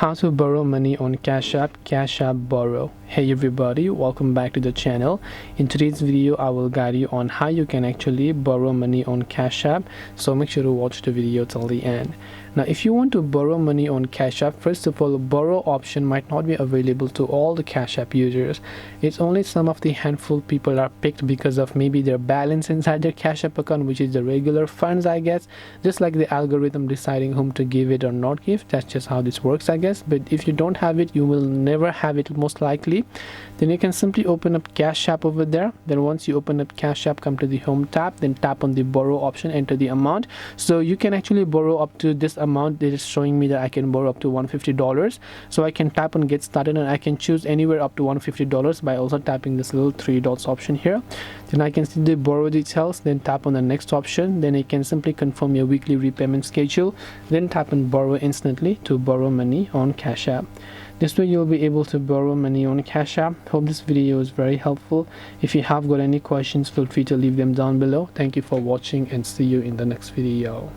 How to borrow money on Cash App, Cash App Borrow. Hey everybody, welcome back to the channel. In today's video I will guide you on how you can actually borrow money on Cash App, so make sure to watch the video till the end. Now if you want to borrow money on Cash App, first of all, borrow option might not be available to all the Cash App users. It's only some of the handful people are picked because of maybe their balance inside their Cash App account, which is the regular funds, I guess. Just like the algorithm deciding whom to give it or not give, that's just how this works, I guess. But if you don't have it, you will never have it most likely. Then you can simply open up Cash App over there. Then once you open up Cash App, come to the home tab, then tap on the borrow option, enter the amount. So you can actually borrow up to this amount. It is showing me that I can borrow up to $150. So I can tap on get started, and I can choose anywhere up to $150 by also tapping this little three dots option here. Then I can see the borrow details, then tap on the next option. Then you can simply confirm your weekly repayment schedule, then tap on borrow instantly to borrow money on Cash App. This way you'll be able to borrow money on Cash App. Hope this video is very helpful. If you have got any questions, feel free to leave them down below. Thank you for watching and see you in the next video.